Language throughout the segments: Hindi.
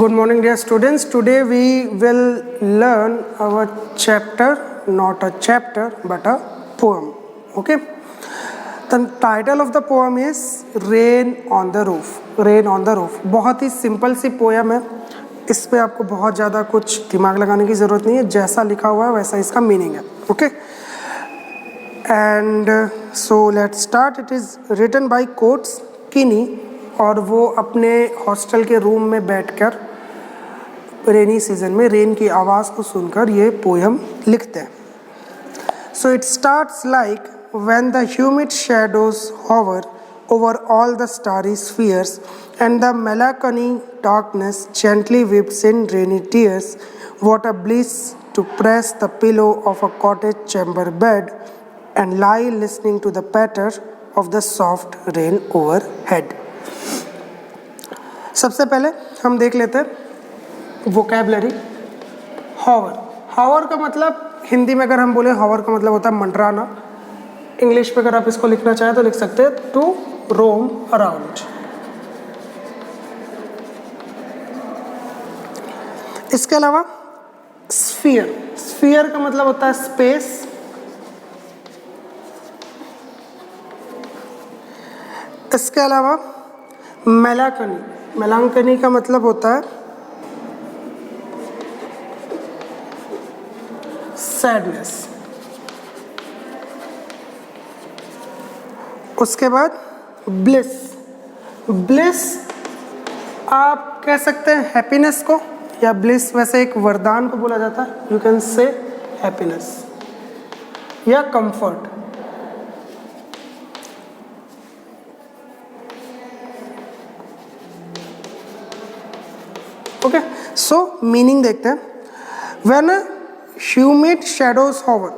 Good morning, dear students. Today we will learn our chapter, not a chapter, but a poem. Okay. The title of the poem is Rain on the Roof. Rain on the Roof. बहुत ही सिंपल सी पोएम है. इस पे आपको बहुत ज़्यादा कुछ दिमाग लगाने की ज़रूरत नहीं है. जैसा लिखा हुआ है वैसा इसका मीनिंग है. Okay. And so let's start. It is written by Coates Kinney. और वो अपने हॉस्टल के रूम में बैठकर रेनी सीजन में रेन की आवाज़ को सुनकर ये पोएम लिखते हैं. So it starts like when the humid shadows hover over all the starry spheres and the melancholy darkness gently weeps in rainy tears. What a bliss to press the pillow of a cottage chamber bed and lie listening to the patter of the soft rain overhead. सबसे पहले हम देख लेते हैं वोकैबलरी. हॉवर. हॉवर का मतलब हिंदी में अगर हम बोले हॉवर का मतलब होता है मंडराना. इंग्लिश में अगर आप इसको लिखना चाहें तो लिख सकते हैं टू रोम अराउंड. इसके अलावा स्फीयर. स्फीयर का मतलब होता है स्पेस. इसके अलावा मेलांकनी. मेलांकनी का मतलब होता है सैडनेस. उसके बाद ब्लिस. ब्लिस आप कह सकते हैं हैप्पीनेस को, या ब्लिस वैसे एक वरदान को बोला जाता है. यू कैन से हैप्पीनेस या कंफर्ट. ओके. सो मीनिंग देखते हैं. When humid shadows hover.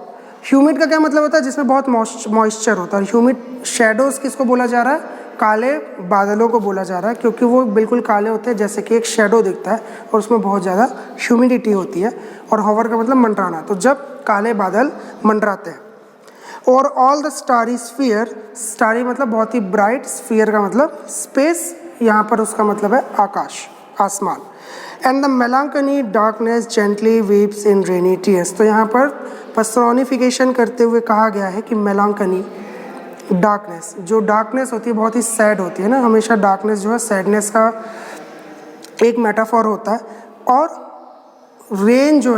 Humid का क्या मतलब होता है? जिसमें बहुत मॉइस्चर होता है. ह्यूमिड शैडोज किसको बोला जा रहा है? काले बादलों को बोला जा रहा है, क्योंकि वो बिल्कुल काले होते हैं जैसे कि एक शैडो दिखता है और उसमें बहुत ज़्यादा ह्यूमिडिटी होती है. और होवर का मतलब मंडराना. तो जब काले बादल मंडराते हैं. और all the starry sphere. Starry मतलब बहुत ही ब्राइट. स्फीयर का मतलब स्पेस. यहाँ पर उसका मतलब है आकाश, आसमान. And the melancholy darkness gently weeps in rainy tears. तो यहाँ पर पर्सोनिफिकेशन करते हुए कहा गया है कि मेलांकनी डार्कनेस, जो डार्कनेस होती है बहुत ही सैड होती है ना. हमेशा डार्कनेस जो है सैडनेस का एक मेटाफॉर होता है. और रेन जो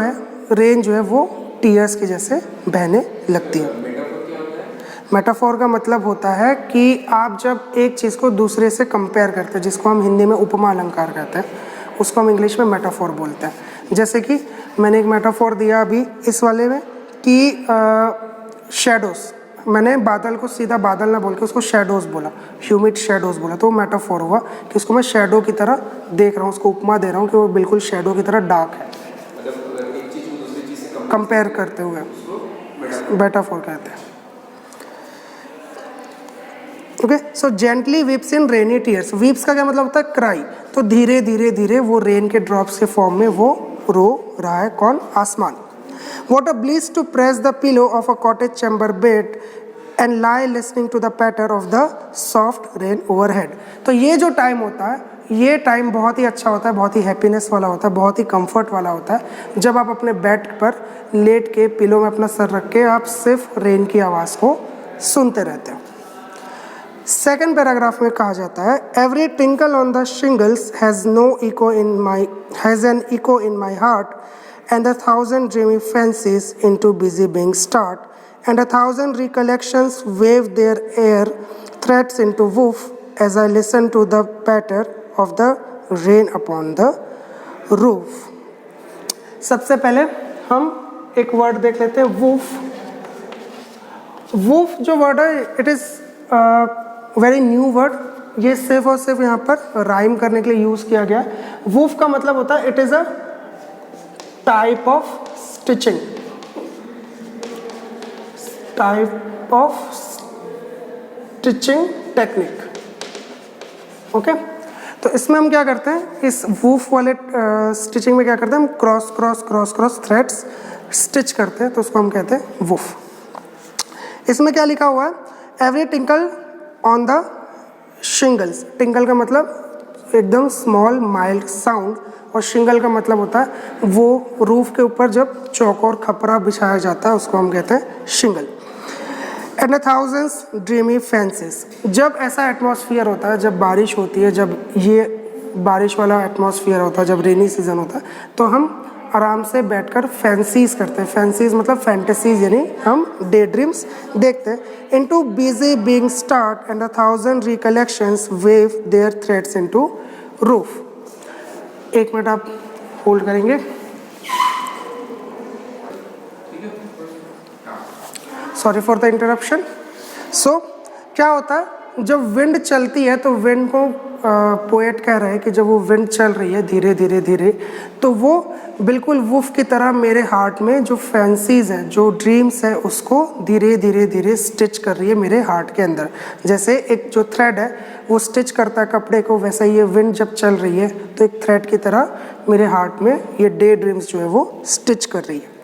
है वो टीयर्स के जैसे बहने लगती है. मेटाफॉर का मतलब होता है कि आप जब एक चीज़ को दूसरे से कंपेयर करते हैं, जिसको हम हिंदी में उपमा अलंकार कहते हैं, उसको हम इंग्लिश में मेटाफोर बोलते हैं. जैसे कि मैंने एक मेटाफोर दिया अभी इस वाले में कि शैडोज. मैंने बादल को सीधा बादल ना बोल के उसको शैडोज बोला, ह्यूमिड शैडोज बोला. तो वो मेटाफोर हुआ कि उसको मैं शैडो की तरह देख रहा हूँ, उसको उपमा दे रहा हूँ कि वो बिल्कुल शैडो की तरह डार्क है. कंपेयर करते हुए मेटाफोर कहते हैं. Okay. So gently weeps in rainy tears. Weeps का क्या मतलब होता है? क्राई. तो धीरे धीरे धीरे वो रेन के ड्रॉप्स के फॉर्म में वो रो रहा है. कौन? आसमान. What a bliss to press the pillow of a cottage chamber bed and lie listening to the patter of the soft rain overhead. तो ये जो टाइम होता है, ये टाइम बहुत ही अच्छा होता है, बहुत ही हैप्पीनेस वाला होता है, बहुत ही कंफर्ट वाला होता है. जब आप अपने बेड पर लेट के पिलो में अपना सर रख के आप सिर्फ रेन की आवाज़ को सुनते रहते हैं. सेकेंड पैराग्राफ में कहा जाता है every tinkle on the shingles has an echo in my heart and 1,000 dreamy fancies into busy being start, and 1,000 recollections wave their air threads into woof as I listen to the patter of the rain upon the roof. सबसे पहले हम एक वर्ड देख लेते हैं, वूफ. वूफ जो वर्ड है, it is very new word. ये सिर्फ और सिर्फ यहाँ पर राइम करने के लिए यूज़ किया गया. वूफ का मतलब होता है it is a type of stitching. Type of stitching technique. Okay. तो इसमें हम क्या करते हैं, इस वूफ वाले स्टिचिंग में क्या करते हैं, हम cross cross cross cross threads stitch करते हैं. तो उसको हम कहते हैं वूफ. इसमें क्या लिखा हुआ है? Every tinkle on the shingles. Tinkle का मतलब एकदम स्मॉल माइल्ड साउंड, और शिंगल का मतलब होता है वो रूफ के ऊपर जब चौक और खपरा बिछाया जाता है उसको हम कहते हैं shingle. And a thousands dreamy fancies, जब ऐसा एटमॉस्फेयर होता है, जब बारिश होती है, जब ये बारिश वाला एटमॉस्फेयर होता है, जब रेनी सीजन होता है, तो हम आराम से बैठकर फैंसीज करते हैं। फैंसीज मतलब फैंटेसीज, यानी हम डे ड्रीम्स देखते हैं। Into busy being start and 1000 recollections weave their threads into roof. 1 minute आप होल्ड करेंगे। Sorry for the interruption. So क्या होता है, जब विंड चलती है तो विंड को पोएट कह रहे हैं कि जब वो विंड चल रही है धीरे धीरे धीरे, तो वो बिल्कुल वुफ की तरह मेरे हार्ट में जो फैंसीज है, जो ड्रीम्स है, उसको धीरे धीरे धीरे स्टिच कर रही है मेरे हार्ट के अंदर। जैसे एक जो थ्रेड है वो स्टिच करता है कपड़े को, वैसा ये विंड जब चल रही है तो एक थ्रेड की तरह मेरे हार्ट में ये डे ड्रीम्स जो है वो स्टिच कर रही है।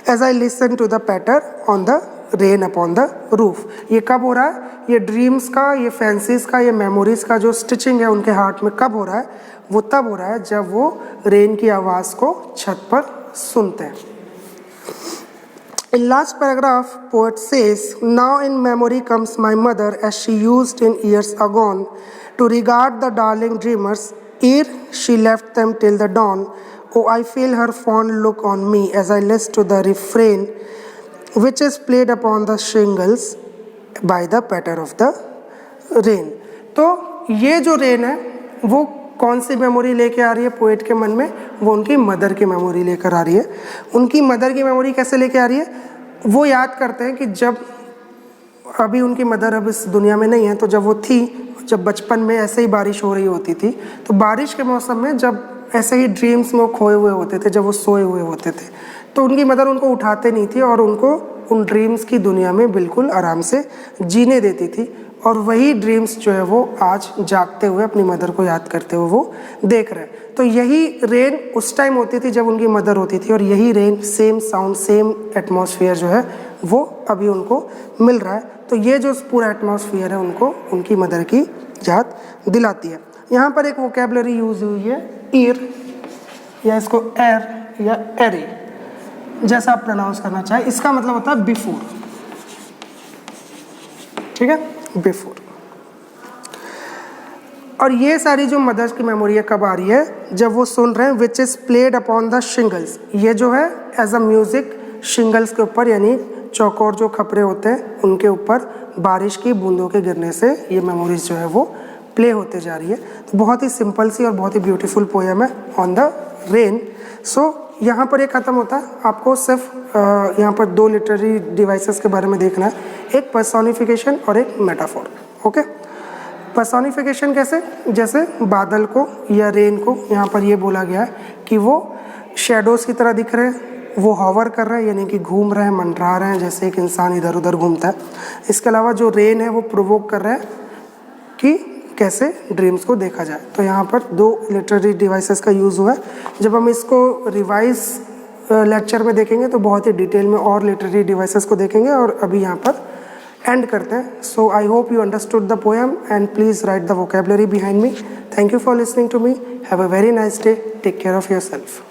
As I listen to the patter on the rain upon the roof, ये कब हो रहा है, ये ड्रीम्स का, ये फैंसीज का, ये मेमोरीज का जो स्टिचिंग है उनके हार्ट में कब हो रहा है, वो तब हो रहा है जब वो रेन की आवाज़ को छत पर सुनते हैं। In last paragraph, poet says, now in memory comes my mother as she used in years agone to regard the darling dreamers ere she left them till the dawn. Oh, I feel her fond look on me as I listen to the refrain which is played upon the shingles by the patter of the rain. तो ये जो रेन है वो कौन सी मेमोरी लेके आ रही है पोएट के मन में, वो उनकी मदर की मेमोरी लेकर आ रही है। उनकी मदर की मेमोरी कैसे लेके आ रही है, वो याद करते हैं कि जब अभी उनकी मदर अब इस दुनिया में नहीं है, तो जब वो थी, जब बचपन में ऐसे ही बारिश हो रही होती थी, तो बारिश के मौसम में जब ऐसे ही ड्रीम्स में वो खोए हुए होते थे, जब वो सोए हुए होते थे, तो उनकी मदर उनको उठाते नहीं थी और उनको उन ड्रीम्स की दुनिया में बिल्कुल आराम से जीने देती थी। और वही ड्रीम्स जो है वो आज जागते हुए अपनी मदर को याद करते हुए वो देख रहे हैं। तो यही रेन उस टाइम होती थी जब उनकी मदर होती थी, और यही rain, same sound, same atmosphere जो है वो अभी उनको मिल रहा है। तो ये जो पूरा एटमॉस्फेयर है उनको उनकी मदर की याद दिलाती है। यहाँ पर एक वोकेबलरी यूज हुई है ईयर, या इसको एर या एरे, जैसा आप प्रोनाउंस करना चाहे। इसका मतलब होता है बिफोर, ठीक है, बिफोर। और ये सारी जो मदर्स की मेमोरी है कब आ रही है, जब वो सुन रहे हैं which is played upon the shingles, ये जो है एज अ म्यूजिक शिंगल्स के ऊपर, यानी चौकोर जो खपरे होते हैं उनके ऊपर बारिश की बूंदों के गिरने से ये मेमोरीज जो है वो प्ले होते जा रही है। तो बहुत ही सिंपल सी और बहुत ही ब्यूटीफुल पोएम है ऑन द रेन। सो यहाँ पर ये ख़त्म होता है। आपको सिर्फ यहाँ पर 2 लिटरेरी डिवाइसेस के बारे में देखना है, एक पर्सोनिफिकेशन और एक मेटाफोर। ओके, पर्सोनिफिकेशन कैसे, जैसे बादल को या रेन को यहाँ पर ये बोला गया है कि वो शेडोज़ की तरह दिख रहे हैं, वो हॉवर कर रहे हैं, यानी कि घूम रहे हैं, मंडरा रहे हैं, जैसे एक इंसान इधर उधर घूमता है। इसके अलावा जो रेन है वो प्रोवोक कर रहा है कि कैसे ड्रीम्स को देखा जाए। तो यहाँ पर 2 लिटरेरी डिवाइसेस का यूज़ हुआ है। जब हम इसको रिवाइज लेक्चर में देखेंगे तो बहुत ही डिटेल में और लिटरेरी डिवाइसेस को देखेंगे, और अभी यहाँ पर एंड करते हैं। So I hope you understood the poem and please write the vocabulary behind me. Thank you for listening to me. Have a very nice day. Take care of your self.